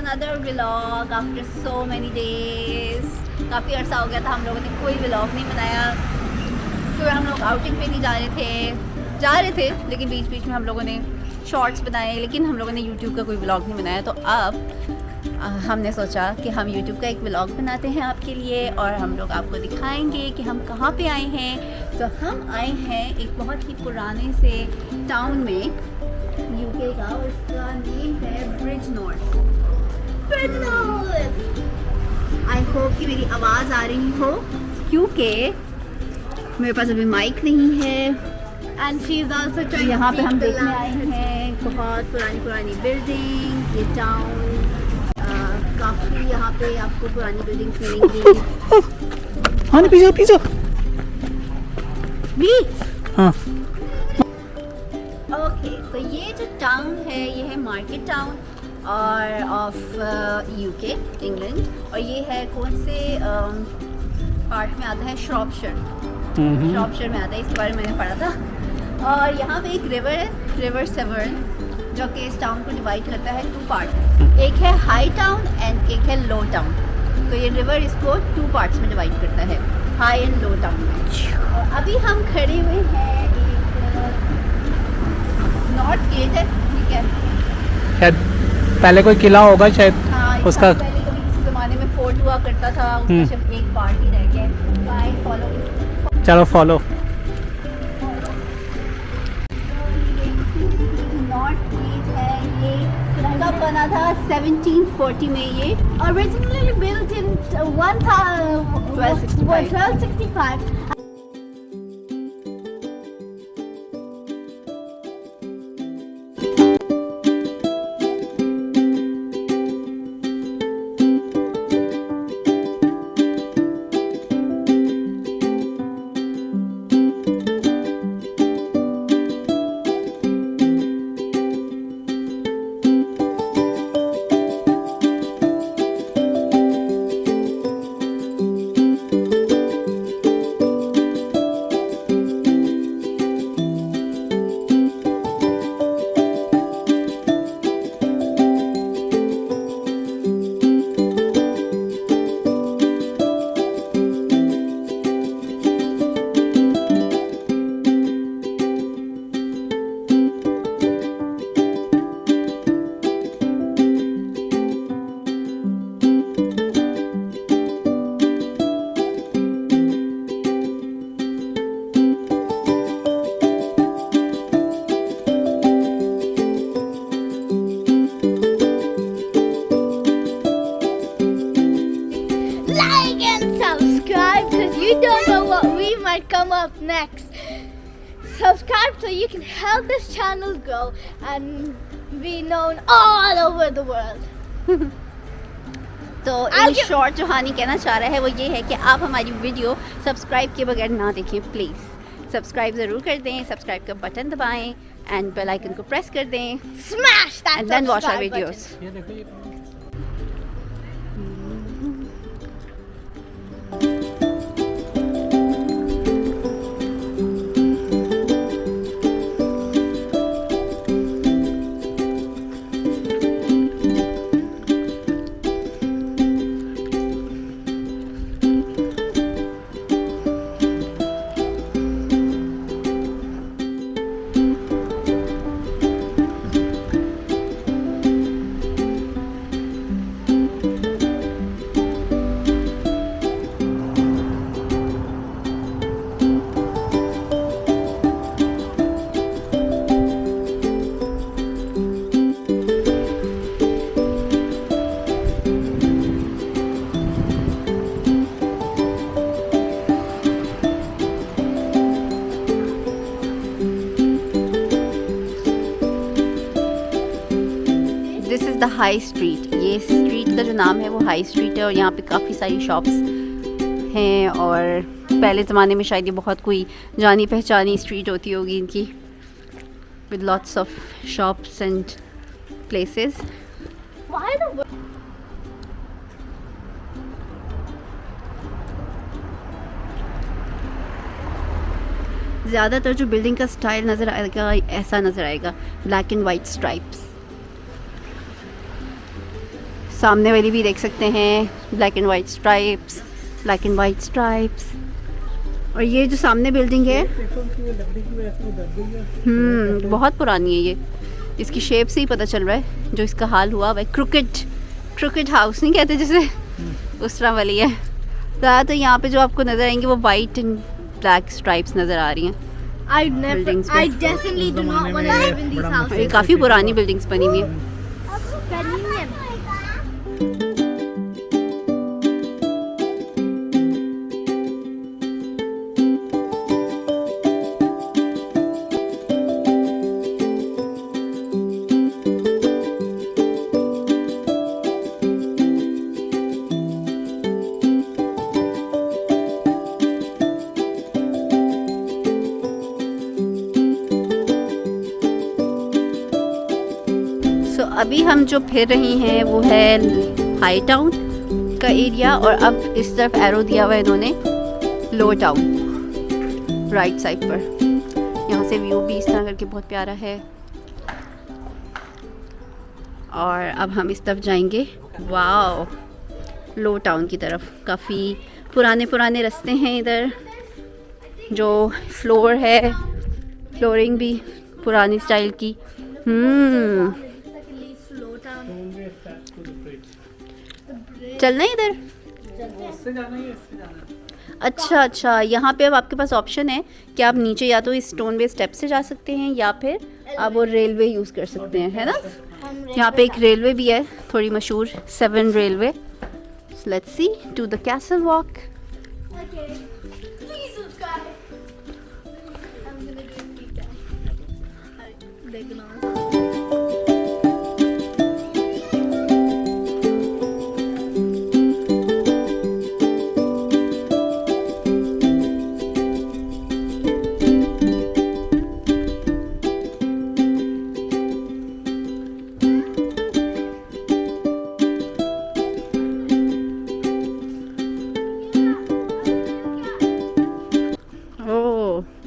another vlog after so many days. काफ़ी अर्सा हो गया था हम लोगों ने कोई vlog नहीं बनाया, क्योंकि हम लोग आउटिंग पे नहीं जा रहे थे लेकिन बीच बीच में हम लोगों ने शॉर्ट्स बनाए, लेकिन हम लोगों ने YouTube का कोई व्लॉग नहीं बनाया। तो अब हमने सोचा कि हम YouTube का एक व्लॉग बनाते हैं आपके लिए और हम लोग आपको दिखाएंगे कि हम कहाँ पे आए हैं। तो हम आए हैं एक बहुत ही पुराने से टाउन में UK का, और उसका नेम है ब्रिजनॉर्थ। आई होप कि मेरी आवाज़ आ रही हो, क्योंकि मेरे पास अभी माइक नहीं है। And she's also तो trying यहाँ to पे हम speak the देखने आए language. हैं बहुत पुरानी बिल्डिंग्स, ये टाउन। काफ़ी यहाँ पे आपको पुरानी बिल्डिंग्स मिलेंगी। हाँ पीछे पीछे भी हाँ ओके, तो ये जो टाउन है ये है मार्केट टाउन और ऑफ UK इंग्लैंड, और ये है कौन से पार्ट में आता है, श्रॉपशर में आता है। इसके बारे में मैंने पढ़ा था। और यहाँ पे एक रिवर है, रिवर सेवर्न, जो कि इस टाउन को डिवाइड करता है 2 पार्ट। एक है हाई टाउन एंड एक है लो टाउन। तो ये रिवर इसको 2 पार्ट्स में डिवाइड करता है, हाई एंड लो टाउन में। और अभी हम खड़े हुए हैं एक नॉर्थ गेट है, ठीक है। शायद पहले कोई किला होगा शायद हाँ, उसका। पहले कभी किसी ज़माने में फोर्ट हुआ करता था, उसका सिर्फ एक पार्ट ही रह गया है। फॉलो, चलो फॉलो। नॉर्थ गेट है ये, कब बना था 1740 में। ये Originally built in 1265. Like and subscribe because you don't know what we might come up next. Subscribe so you can help this channel grow and be known all over the world. तो in short जो हानि कहना चाह रहा है वो ये है कि आप हमारी वीडियो सब्सक्राइब के बगैर ना देखें प्लीज़। सब्सक्राइब ज़रूर कर दें, सब्सक्राइब का बटन दबाएं एंड बेल आइकन को प्रेस कर दें, Smash that and then watch our subscribe button. Videos. This is the high street. ये स्ट्रीट का जो नाम है वो हाई स्ट्रीट है, और यहाँ पे काफ़ी सारी शॉप्स हैं। और पहले ज़माने में शायद ये बहुत कोई जानी पहचानी स्ट्रीट होती होगी इनकी, with lots of shops and places. Why the ज़्यादातर जो बिल्डिंग का स्टाइल नज़र आएगा ऐसा नज़र आएगा, ब्लैक एंड वाइट स्ट्राइप्स। सामने वाली भी देख सकते हैं, black and white stripes, black and white stripes. और ये जो सामने बिल्डिंग है, बहुत पुरानी है ये, इसकी शेप से ही पता चल रहा है जो इसका हाल हुआ वह क्रिकेट हाउस नहीं कहते जैसे, उस तरह वाली है। ज़्यादातर यहाँ पे जो आपको नज़र आएंगे वो वाइट एंड ब्लैक स्ट्राइप्स नज़र आ रही हैं। Buildings पे। I definitely do not want to live in these ये houses. काफ़ी पुरानी बिल्डिंग्स बनी हुई हैं। सो अभी हम जो फिर रही हैं वो है हाई टाउन का एरिया, और अब इस तरफ एरो दिया हुआ है इन्होंने लो टाउन राइट साइड पर। यहाँ से व्यू भी इस तरह करके बहुत प्यारा है। और अब हम इस तरफ जाएंगे, वाओ, लो टाउन की तरफ। काफ़ी पुराने रास्ते हैं इधर, जो फ्लोर है, फ्लोरिंग भी पुरानी स्टाइल की। चलना है इधर। अच्छा, यहाँ पे अब आपके पास ऑप्शन है कि आप नीचे या तो इस स्टोन वे स्टेप से जा सकते हैं या फिर आप वो रेलवे यूज़ कर सकते हैं, है ना। यहाँ पे एक रेलवे भी है, थोड़ी मशहूर 7 railway. Let's see to the castle walk. Okay. Please subscribe. I'm gonna do a deep dive. They're gonna.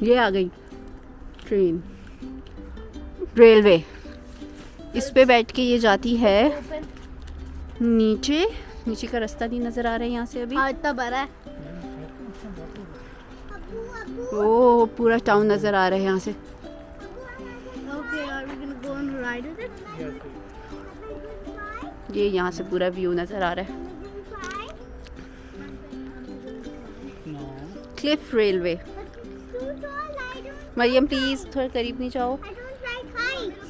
ये आ गई ट्रेन, रेलवे। इस पे बैठ के ये जाती है नीचे का रास्ता नहीं नज़र आ रहा है यहाँ से अभी। हाँ, इतना बड़ा है। ओ पूरा टाउन नज़र आ रहा है यहाँ से। Okay, are we gonna go and ride with it? ये यहाँ से पूरा व्यू नज़र आ रहा है। Cliff railway. मरियम प्लीज़ थोड़ा करीब नहीं जाओ।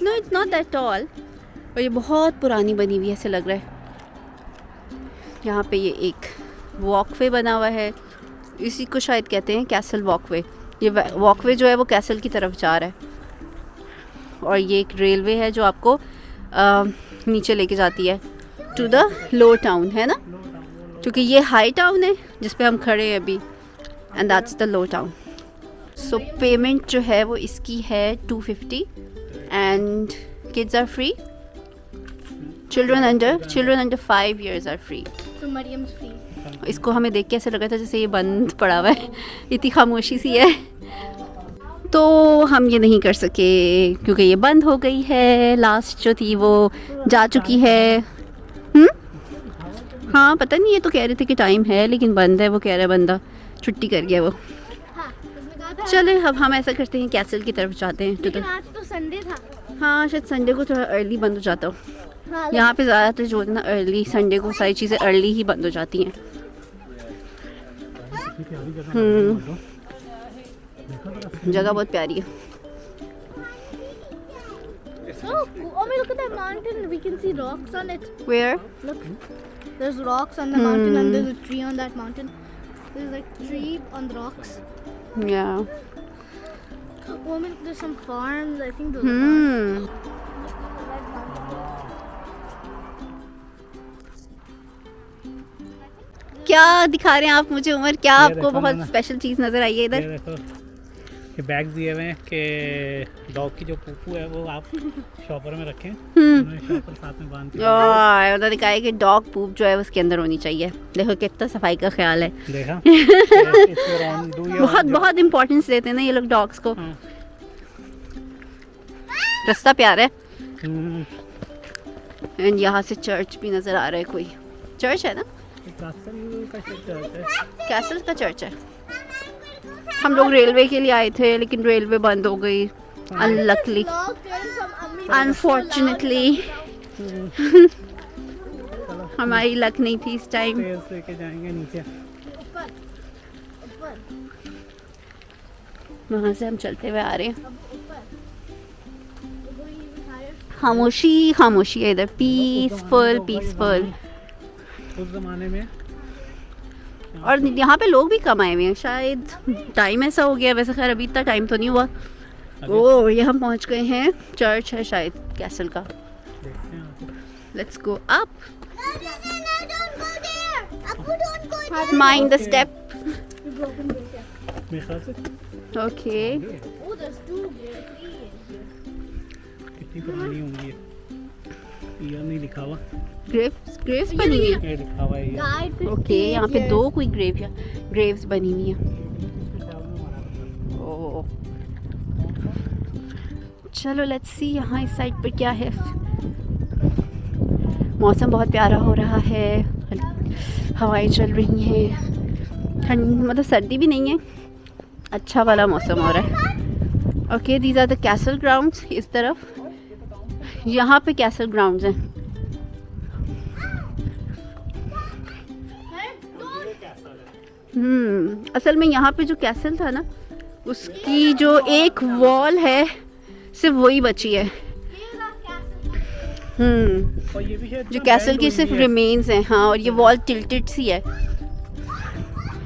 No it's not that tall. और ये बहुत पुरानी बनी हुई है ऐसे लग रहा है। यहाँ पे ये एक वॉकवे बना हुआ है, इसी को शायद कहते हैं कैसल वॉकवे। ये वॉकवे जो है वो कैसल की तरफ जा रहा है, और ये एक रेलवे है जो आपको नीचे लेके जाती है टू द लो टाउन, है ना। क्योंकि ये हाई टाउन है जिस पे हम खड़े हैं अभी, and that's the low town. So payment जो है वो इसकी है 250 and kids are free. Children under 5 years are free. So Mariam's free. इसको हमें देख के ऐसे लगा था जैसे ये बंद पड़ा हुआ है, इतनी खामोशी सी है। तो हम ये नहीं कर सके क्योंकि ये बंद हो गई है। लास्ट जो थी वो जा चुकी है। हाँ पता नहीं, ये तो कह रहे थे कि टाइम है लेकिन बंद है। वो कह रहा है बंदा छुट्टी कर गया वो। हाँ, उसने कहा था। चले अब हम ऐसा करते हैं, कैसल की तरफ जाते हैं। लेकिन आज तो संडे था। हाँ शायद संडे को थोड़ा अर्ली बंद हो जाता हो। हाँ, यहाँ पे ज़्यादातर जो है ना अर्ली संडे को सारी चीज़ें अर्ली ही बंद हो जाती हैं। जगह बहुत प्यारी है। Oh, oh, look at that mountain. We can see rocks on it. Where? Look, there's rocks on the mountain, and there's a tree on that mountain. There's like tree on the rocks. Yeah. Oh, there's some farms. I think those are farms. क्या दिखा रहे हैं आप मुझे उमर? क्या आपको बहुत special चीज़ नज़र आई है इधर? ये देखो, ये बैग दिए हुए हैं कि डॉग की जो पुप्पू है वो आप शॉपर में रखें। शॉपर साथ में बांध के उन्होंने कहा है कि डॉग पूप जो है उसके अंदर होनी चाहिए। देखो कितना सफाई का ख्याल है। देखा बहुत बहुत इम्पोर्टेंस देते हैं ना ये लोग डॉग्स को। रास्ता प्यारा है, एंड यहाँ से चर्च भी नज़र आ रहा है, कोई चर्च है ना, कासल का चर्च है। कैसल का चर्च है। हम लोग रेलवे के लिए आए थे लेकिन रेलवे बंद हो गई अनलकली, अनफॉर्चुनेटली। हमारी लक नहीं थी इस टाइम। स्टेयर्स लेके जाएंगे नीचे। वहाँ से हम चलते हुए आ रहे हैं। खामोशी खामोशी है इधर, पीसफुल पीसफुल। उस जमाने में और यहाँ पे लोग भी कम आए हुए हैं, शायद टाइम ऐसा हो गया। वैसे खैर अभी इतना टाइम तो नहीं हुआ। ओ ये हम पहुँच गए हैं, चर्च है शायद कैसल का। देखते हैं। Let's go up, mind the step. मेरे ख्याल से ओके, कितनी पुरानी होंगी ये, ईयर नहीं लिखा हुआ। ग्रेव्स बनी हुई है। ये लिखा हुआ है ये। ओके, यहाँ पे दो कोई ग्रेव्स बनी हुई है। ओ चलो लेट्स सी यहाँ इस साइड पर क्या है। मौसम बहुत प्यारा हो रहा है, हवाएं चल रही हैं, ठंड मतलब सर्दी भी नहीं है, अच्छा वाला मौसम हो रहा है। Okay, these are the castle grounds. इस तरफ यहाँ पे कैसल ग्राउंड्स हैं। असल में यहाँ पे जो कैसल था ना, उसकी जो एक वॉल है सिर्फ वही बची है। और ये भी शायद जो कैसल की सिर्फ रिमेन्स हैं। हाँ, और ये वॉल टिल्टेड सी है।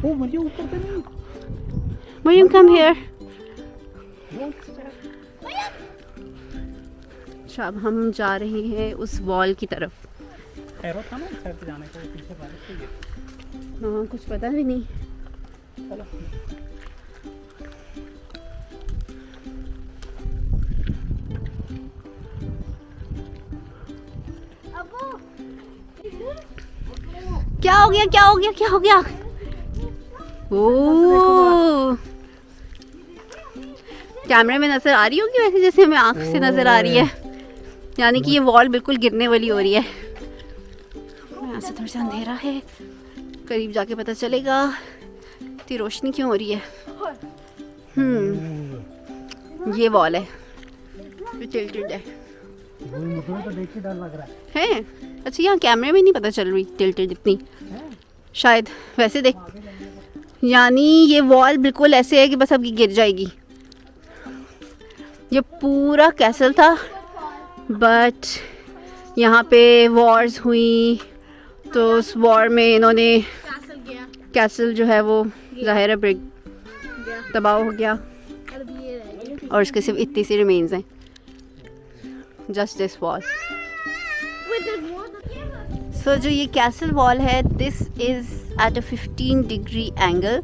ओ मुझे ऊपर पे नहीं। Mariam come here. अच्छा, अब हम जा रहे हैं उस वॉल की तरफ। एरो था ना साइड पे जाने को, पीछे बारिश हुई है। हाँ, कुछ पता भी नहीं। चलो क्या हो गया, क्या हो गया, क्या हो गया? ओह, कैमरे में नजर आ रही होगी वैसे जैसे हमें आंख से नजर आ रही है। यानी कि ये वॉल बिल्कुल गिरने वाली हो रही है। यहाँ से थोड़ा सा अंधेरा है, करीब जाके पता चलेगा इतनी रोशनी क्यों हो रही है। ये वॉल है, टिल्टेड है। मुझे तो देख के डर लग रहा है। अच्छा, यहाँ कैमरे में नहीं पता चल रही टिल्टेड इतनी, शायद वैसे देख। यानी ये वॉल बिल्कुल ऐसे है कि बस अब ये गिर जाएगी। ये पूरा कैसल था, बट यहाँ पे वॉर्स हुई तो उस वॉर में इन्होंने कैसल जो है वो ज़ाहिर है ब्रेक तबाह हो गया, और इसके सिर्फ इतनी सी रिमेन्स हैं, जस्ट दिस वॉल। सो जो ये कैसल वॉल है, this is at a 15 degree angle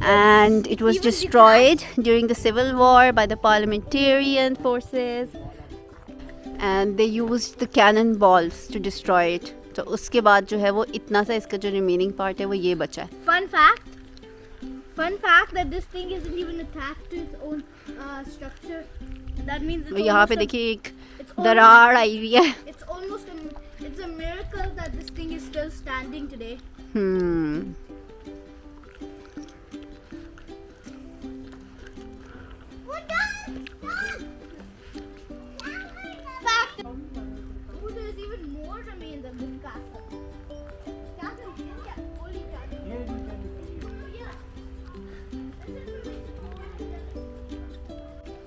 and it was destroyed during the civil war by the parliamentarian forces and they used the cannonballs to destroy it. तो उसके बाद जो है वो इतना सा इसका जो रिमेनिंग पार्ट है वो ये बचा है। Fun fact that this thing isn't even attached to its own structure. That means it's यहाँ पे almost देखिए एक दरार आई हुई है। it's a miracle that this thing is still standing today. There's even more remains of this castle. Castle didn't get fully damaged.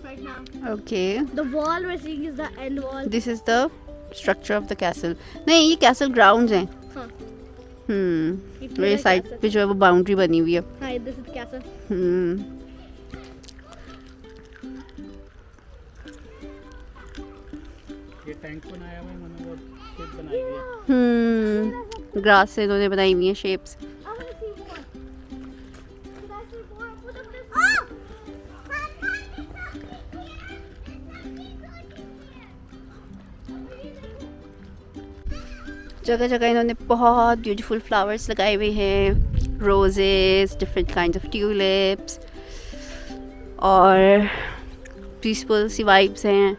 Right now. Okay. The wall we're seeing is the end wall. This is the structure of the castle. नहीं, ये castle grounds हैं। हाँ. ये side पे जो है वो boundary बनी हुई है। हाँ, this is castle. ये टैंक बनाया हुआ है, मैंने वो शेप बनाई हुई है। ग्रास से इन्होंने बनाई हुई है shapes. I want to see more. Should I see more? Put up this. जगह जगह इन्होंने बहुत ब्यूटीफुल फ्लावर्स लगाए हुए हैं, roses, different kind of tulips, और पीसफुल सी वाइब्स हैं।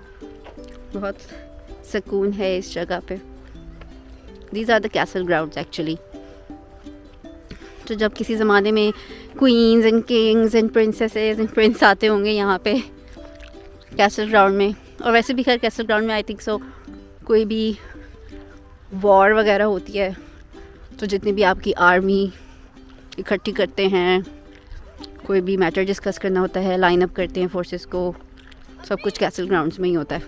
बहुत सुकून है इस जगह पे। These are the castle grounds actually. तो जब किसी ज़माने में queens and kings and princesses and prince आते होंगे यहाँ पे कैसल ग्राउंड में, और वैसे भी खैर कैसल ग्राउंड में आई थिंक सो कोई भी वॉर वगैरह होती है तो जितनी भी आपकी आर्मी इकट्ठी करते हैं, कोई भी मैटर डिस्कस करना होता है, लाइन अप करते हैं फोर्सेस को, सब कुछ कैसल ग्राउंड्स में ही होता है।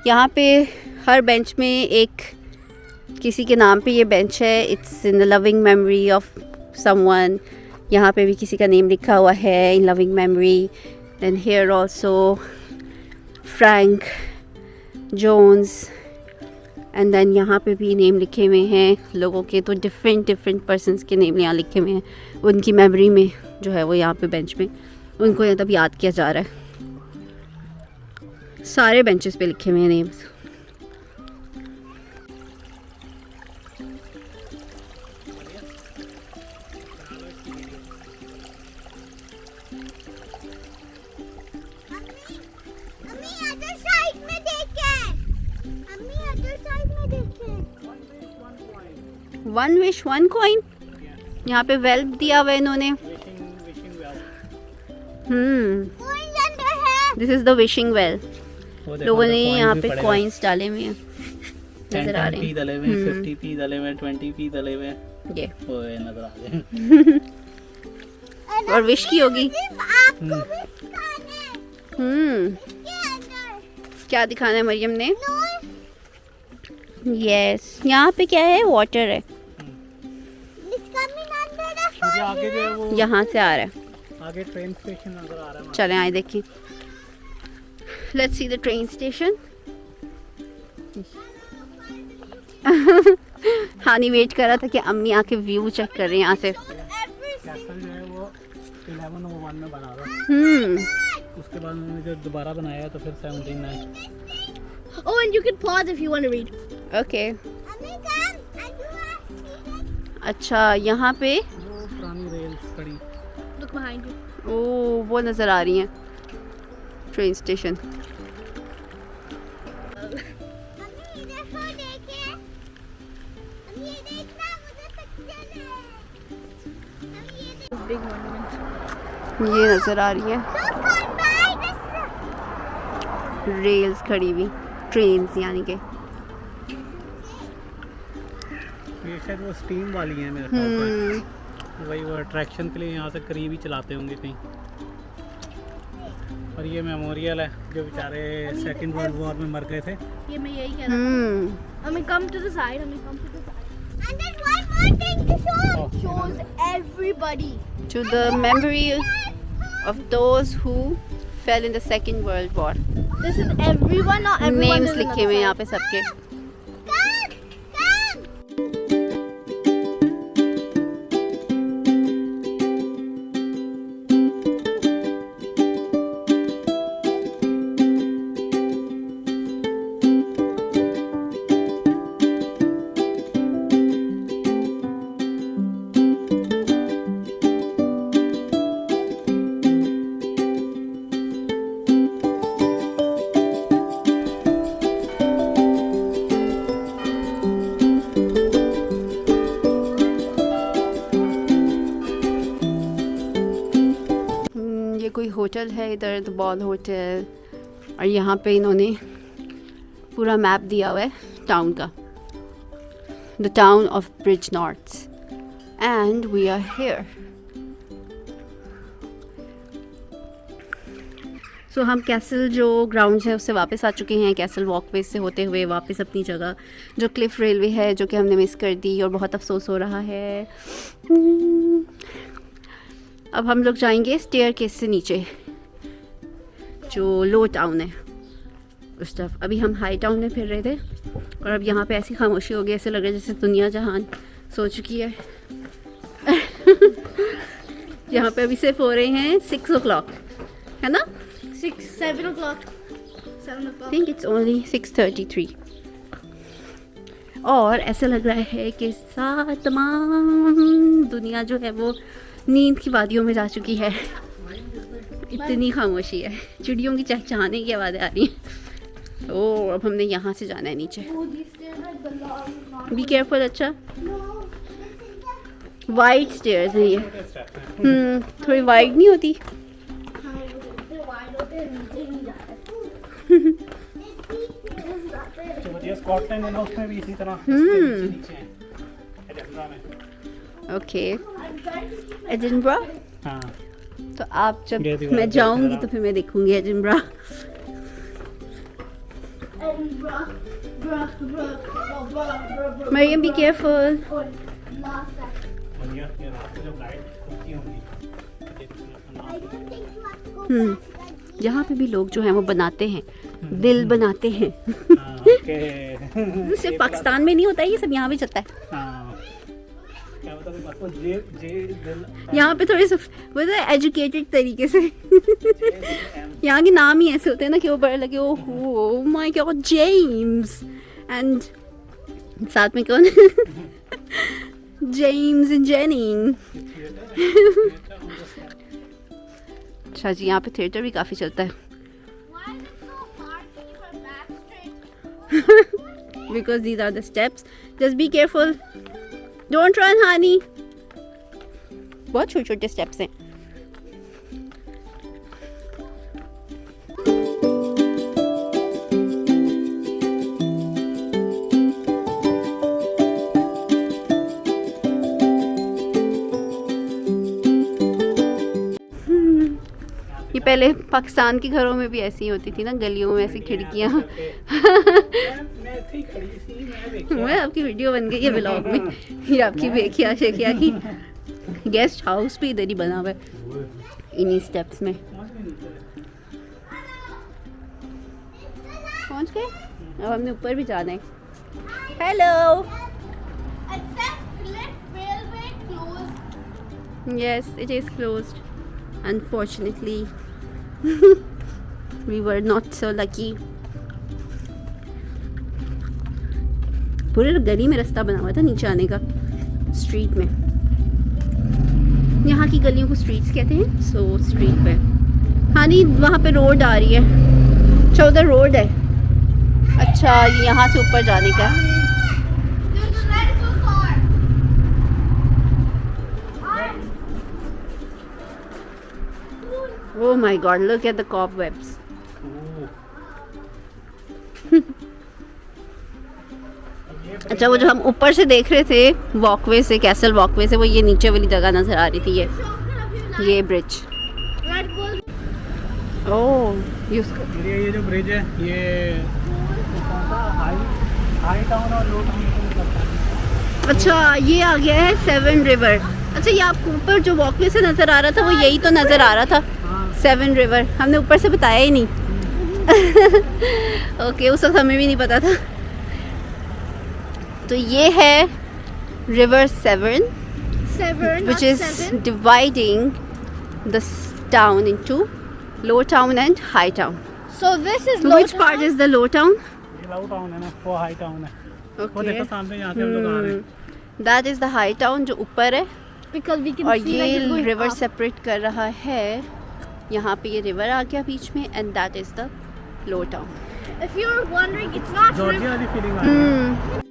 यहाँ पे हर बेंच में एक किसी के नाम पे ये बेंच है। It's in the loving memory of someone. यहाँ पे भी किसी का नेम लिखा हुआ है, in loving memory. Then here also Frank Jones. And then यहाँ पे भी नेम लिखे हुए हैं लोगों के, तो डिफरेंट पर्सन्स के नेम यहाँ लिखे हुए हैं। उनकी मेमोरी में जो है वो यहाँ पे बेंच में उनको यहाँ तब याद किया जा रहा है। सारे बेंचेस पे लिखे हुए हैं names. One wish one coin. यहाँ पे वेल दिया हुआ है इन्होंने। This is the wishing well. लोगों ने यहाँ पे कॉइन्स डाले हुए हैं, नजर आ रहे हैं। 50p डले हुए, 20p डले हुए, ये ओए नजर आ रहे हैं। और विश की होगी। क्या दिखाना है मरियम ने? यस, यहाँ पे क्या है? वाटर है। आगे जो है वो यहाँ से आ रहा है। आगे ट्रेन स्टेशन नजर आ रहा है। चलें आए देखें। Let's see the train station. Hani wait कर रहा था कि अम्मी आके व्यू चेक कर रहे हैं यहाँ से। कैसल जो है वो 1101 में बना था। उसके बाद उन्होंने जो दोबारा बनाया तो फिर 1709। Oh, and you can pause if you want to read. Okay. अच्छा, यहाँ पे वो पुरानी रेल्स खड़ी। Look behind you. ओ वो नज़र आ रही हैं ट्रेन स्टेशन। Big monument. ये नज़र आ रही है रेल्स खड़ी हुई, ट्रेन्स यानी कि। ये शायद वो स्टीम वाली है मेरे ख्याल से। वही वो अट्रैक्शन के लिए यहाँ से करीब ही चलाते होंगे कहीं। और ये मेमोरियल है जो बेचारे सेकंड वर्ल्ड वॉर में मर गए थे। ये मैं यही कह रहा था। I mean, come to the side. I mean, come to the side. And there's one more thing to show. Shows everybody. To the memory of those who fell in the Second World War. This is everyone. Not everyone. Names is लिखे हुए हैं यहाँ पे सबके। कोई hotel है इधर, the ball hotel. और यहाँ पे इन्होंने पूरा मैप दिया हुआ है टाउन का, the town of Bridgnorth. And we are here. So हम कैसल जो ग्राउंड्स है उससे वापस आ चुके हैं, कैसल वॉकवे से होते हुए वापस अपनी जगह जो क्लिफ रेलवे है, जो कि हमने मिस कर दी और बहुत अफसोस हो रहा है। अब हम लोग जाएंगे स्टेयर केस से नीचे जो लो टाउन है उस तरफ। अभी हम हाई टाउन में फिर रहे थे और अब यहाँ पे ऐसी खामोशी हो गई, ऐसे लग रहा है जैसे दुनिया जहान सो चुकी है। यहाँ पे अभी सिर्फ हो रहे हैं 6 o'clock, है ना? 7 o'clock. 7 o'clock. I think it's only 6:33। और ऐसा लग रहा है कि सारा तमाम दुनिया जो है वो नींद की वादियों में जा चुकी है। इतनी खामोशी है, चिड़ियों की चहचहाने की आवाज़ें आ रही हैं। ओह अब हमने यहाँ से जाना है नीचे। Oh, these stairs are the long one. Be careful. अच्छा No, this is the wide stairs हैं ये। छोटे स्टेप हैं। थोड़ी वाइड नहीं होती? हाँ, इतने wide होते हैं, नीचे नहीं जाते। जाते हैं। जो बढ़िया स्कॉटलैंड है ना, उसमें भी इसी तरह नीचे हैं, एडिनबरा में। Okay I'm trying to keep Edinburgh. हाँ तो आप जब ये दीवार मैं पे जाऊंगी खड़ा। तो फिर मैं देखूंगी Edinburgh. and bruh. Mariam be careful. Oh, last time. और ये रात को जब लाइट होती होंगी यहाँ पे भी लोग जो हैं वो बनाते हैं, दिल बनाते हैं। सिर्फ पाकिस्तान में नहीं होता है ये सब, यहाँ भी चलता है। यहाँ पे थोड़े से एजुकेटेड तरीके से यहाँ के नाम ही ऐसे होते हैं ना कि वो बड़े लगे, oh my God James, and साथ में कौन जेम्स एंड जेनिंग। अच्छा जी, यहाँ पे थिएटर भी काफ़ी चलता है। Why is it so hard to keep our back straight? Because these are the steps. Just be careful. Don't run, honey. बहुत छोटे छोटे स्टेप्स हैं। ये पहले पाकिस्तान के घरों में भी ऐसी होती थी ना, गलियों में ऐसी खिड़कियाँ। मैं आपकी वीडियो बन गई है व्लॉग में, ये आपकी बेखिया शेखिया की गेस्ट हाउस भी इधर ही बना हुआ है इन्हीं स्टेप्स में। पहुंच गए, अब हमने ऊपर भी जाना है। Hello. It says Cliff Railway closed. Yes, it is closed. Unfortunately, we were not so lucky. पूरे गली में रास्ता बना हुआ था नीचे आने का, स्ट्रीट में। यहाँ की गलियों को स्ट्रीट्स कहते हैं। सो स्ट्रीट पे हाँ नहीं, वहाँ पे रोड आ रही है। अच्छा उधर रोड है। अच्छा ये यहाँ से ऊपर जाने का है। There's a red blue car. Oh my God, look at the cobwebs. अच्छा वो जो हम ऊपर से देख रहे थे वॉकवे से, कैसल वॉकवे से, वो ये नीचे वाली जगह नजर आ रही थी। ये ब्रिज। Red Bull. ओह ये जो ब्रिज है ये कौन सा हाई टाउन और लो टाउन को निकलता है। अच्छा ये आ गया है सेवन रिवर। अच्छा ये आपको ऊपर जो वॉकवे से नजर आ रहा था वो यही तो नजर आ रहा था, सेवन रिवर। हमने ऊपर से बताया ही नहीं। ओके उस वक्त हमें भी नहीं पता था। तो ये है river seven, Seven. which not is seven. dividing the town into low town and high town. So this is So low which part town. is the low town? ये लो टाउन है ना, वो हाई टाउन है। वो Okay. देखो सामने यहाँ से हम लोग आ रहे हैं। That is the high town जो ऊपर है, Because we can और see like it's ये going रिवर up. सेपरेट कर रहा है। यहाँ पे ये रिवर आ गया बीच में, and that is the low town. If you're wondering, it's not Georgia river. वाली फीलिंग आ रही है।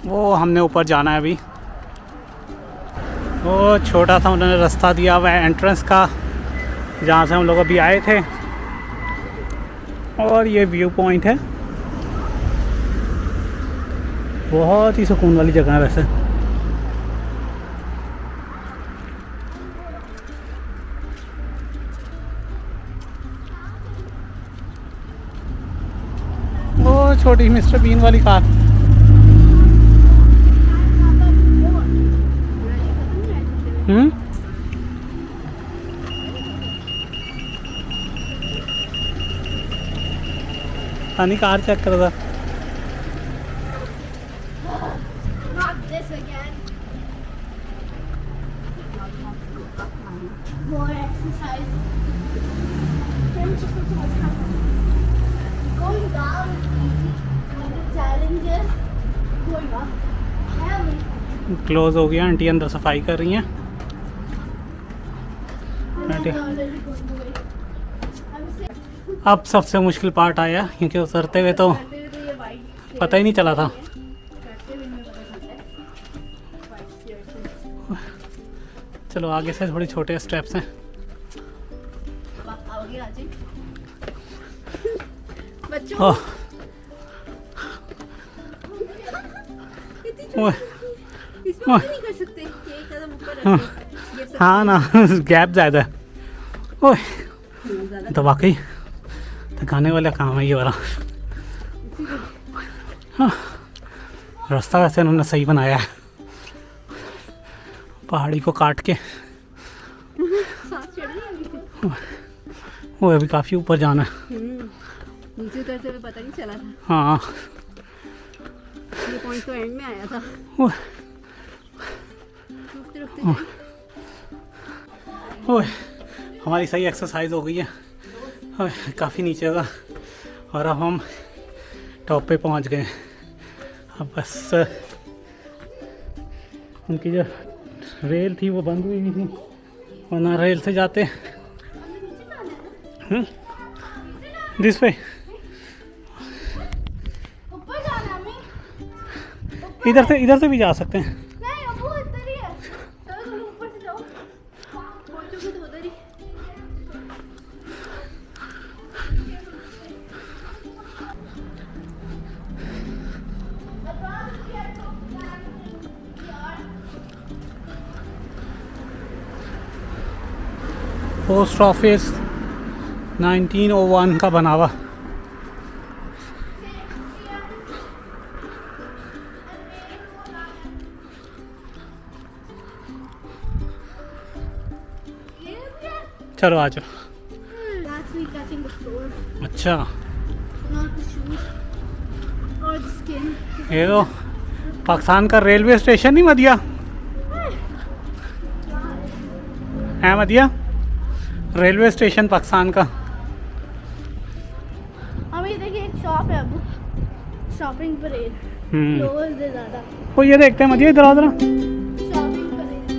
वो हमने ऊपर जाना है अभी। वो छोटा सा उन्होंने रास्ता दिया हुआ है एंट्रेंस का, जहाँ से हम लोग अभी आए थे। और ये व्यू पॉइंट है, बहुत ही सुकून वाली जगह है वैसे। वो छोटी मिस्टर बीन वाली कार। तानी कार चेक कर रहा था। Not this again. More exercise. Going down is easy, but the challenge is going up. Heavy. Close हो गया, आंटी अंदर सफाई कर रही हैं। Aunty Already going away. I'm sick. अब सबसे मुश्किल पार्ट आया, क्योंकि उतरते हुए तो करते हुए तो ये वाइट पता ही नहीं चला था। करते हुए में पता चलता है वाइट स्टेयर्स से। चलो आगे से थोड़े छोटे स्टेप्स हैं। आओगे आज ही? बच्चों ओह, ओह, इसमें नहीं कर सकते, ये कदम ऊपर रखो, ये सब हाँ ना, गैप ज़्यादा है। ओह, ज़्यादा तो वाकई थकाने वाला काम है ये वाला। हाँ, रास्ता वैसे उन्होंने सही बनाया है, पहाड़ी को काट के। सांस चढ़ रही है अभी से। वो अभी काफ़ी ऊपर जाना है। नीचे उतरते हुए पता नहीं चला था, हाँ, ये पॉइंट तो एंड में आया था। ओह, रुकते रुकते ओह, हमारी सही एक्सरसाइज हो गई है। काफ़ी नीचे था और अब हम टॉप पे पहुंच गए। अब बस उनकी जो रेल थी वो बंद हुई थी, वरना रेल से जाते दिस पे ऊपर जाना हमें? इधर से भी जा सकते हैं। नहीं, अब वो इधर ही है। चलो तुम ऊपर से जाओ। पहुंचोगे तो उधर ही। पोस्ट ऑफिस 1901 का बना हुआ। चलो आ जाओ। That's me touching the floor, अच्छा, not the shoes or the skin. ये तो पाकिस्तान का रेलवे स्टेशन नहीं मदिया है? मदिया रेलवे स्टेशन पाकिस्तान का। हमें ये देखिए एक शॉप है अब, शॉपिंग परेड। लोअर से ज़्यादा वो ये देखते हैं मदिया, इधर आ जरा। Shopping parade.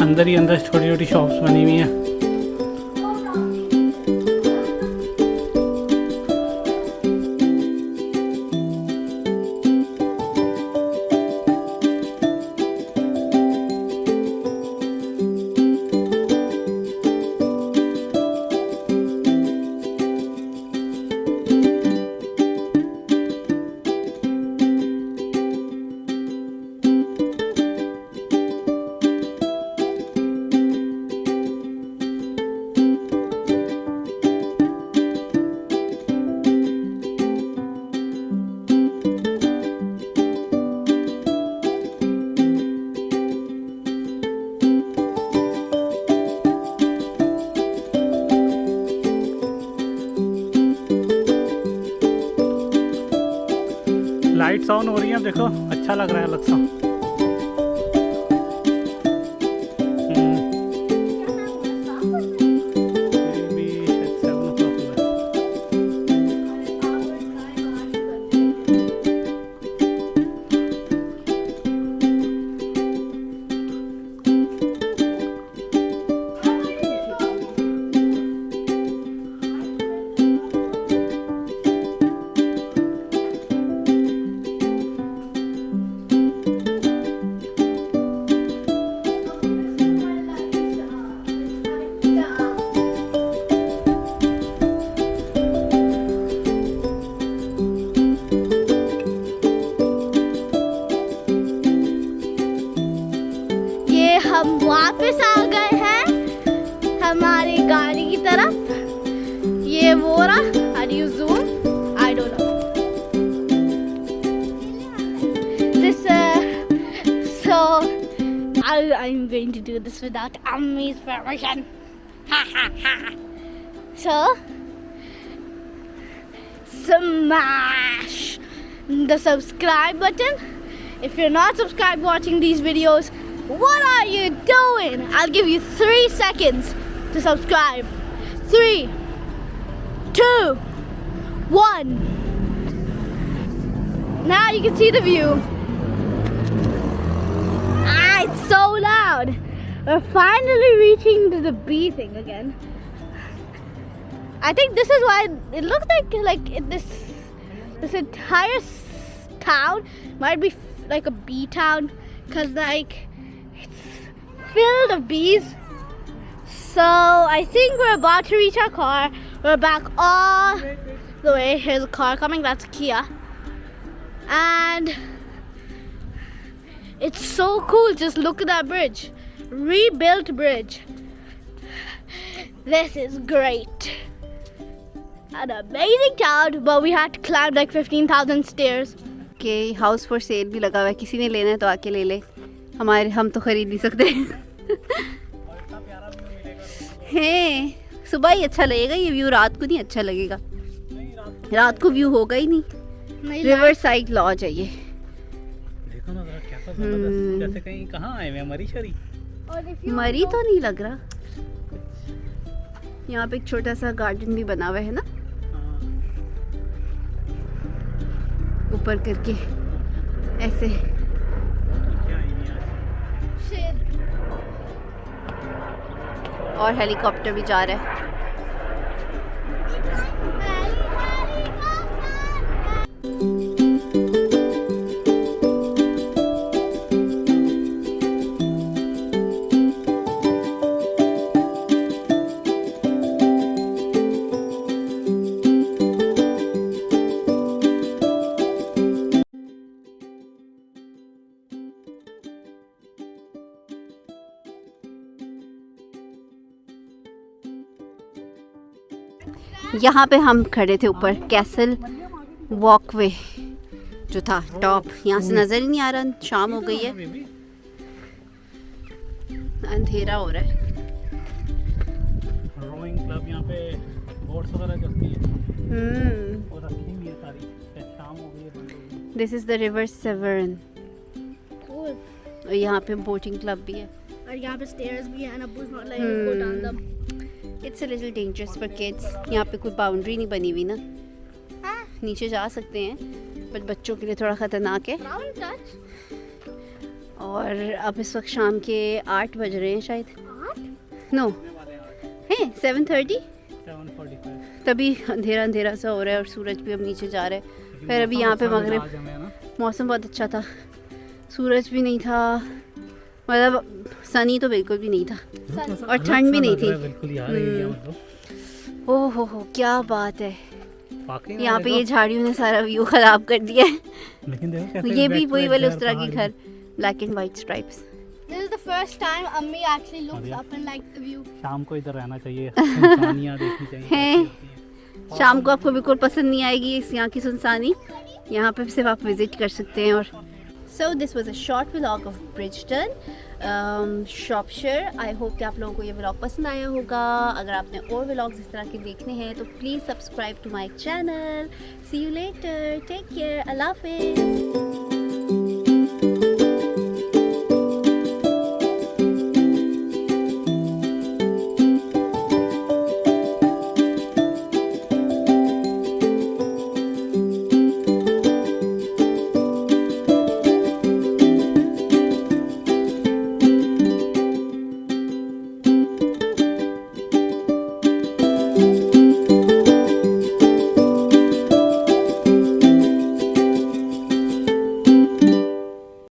अंदर ही अंदर छोटी छोटी शॉप्स बनी हुई हैं। लाइट्स ऑन हो रही हैं, देखो अच्छा लग रहा है अलग सा। ये भी शायद 7 o'clock हुआ है। ये हम वापस आ गए हैं हमारी गाड़ी की तरफ। ये वो रहा, how do you zoom? I don't know. This so I'm going to do this without Ammi's permission. Ha ha ha. So, smash the subscribe button. If you're not subscribed watching these videos, what are you doing? I'll give you 3 seconds to subscribe. 3, 2, 1. Now you can see the view. It's so loud. We're finally reaching to the B thing again. I think this is why it looks like this entire town might be like a bee town, because like it's filled of bees. So I think we're about to reach our car. We're back all the way. Here's a car coming. That's a Kia. And it's so cool. Just look at that bridge. Rebuilt bridge. This is great. An amazing town, but we had to climb like 15,000 stairs. के house for sale भी लगा हुआ है, किसी ने लेना है तो आके ले ले, हम तो खरीद नहीं सकते हैं। सुबह ही अच्छा लगेगा ये व्यू, रात को नहीं अच्छा लगेगा। रात को व्यू होगा ही नहीं। रिवर साइड लॉज है ये। देखो ना जरा कैसा जबरदस्त, जैसे कहीं कहाँ आए हैं, मरी शरी। मरी तो नहीं लग रहा। यहाँ पे एक छोटा सा गार्डन भी बना हुआ है ना, ऊपर करके ऐसे। और हेलीकॉप्टर भी जा रहा है। यहाँ पे हम खड़े थे ऊपर, कैसल वॉकवे जो था टॉप, यहाँ से नज़र ही नहीं आ रहा। शाम हो गई है, अंधेरा हो रहा है। रोइंग क्लब यहाँ पे बोट्स वगैरह चलती है और रखी हुई है सारी। शाम हो गई है। This is the river Severn. और यहाँ पे बोटिंग क्लब भी है और यहाँ पे स्टेयर्स भी हैं। अब्बू's not letting us go down them. It's a little dangerous for kids. यहाँ पे कोई बाउंड्री नहीं बनी हुई ना, नीचे जा सकते हैं बट बच्चों के लिए थोड़ा ख़तरनाक है। और अब इस वक्त शाम के 8 बज रहे हैं शायद। नो हैं 7:30, तभी अंधेरा अंधेरा सा हो रहा है और सूरज भी अब नीचे जा रहा है। फिर अभी यहाँ पे मगरिब, मौसम बहुत अच्छा था, सूरज भी नहीं था, मतलब सनी तो बिल्कुल भी नहीं था और ठंड भी नहीं थी। ओह हो क्या बात है। यहाँ पे ये झाड़ियों ने सारा व्यू खराब कर दिया है। लेकिन देखो कैसे ये भी वही वाले उस तरह के घर, black and white stripes. This is the first time Ammi actually looks up and likes the view. शाम को इधर रहना चाहिए, सुनसानियाँ देखनी चाहिए। हैं शाम को आपको बिल्कुल पसंद नहीं आएगी इस यहाँ की सुनसानी। यहाँ पे सिर्फ आप विजिट कर सकते हैं। और so this was a short vlog of Bridgton, Shropshire. I hope कि आप लोगों को ये व्लॉग पसंद आया होगा। अगर आपने और व्लॉग्स इस तरह के देखने हैं तो please subscribe to my channel. See you later, take care, Allah हाफिज़।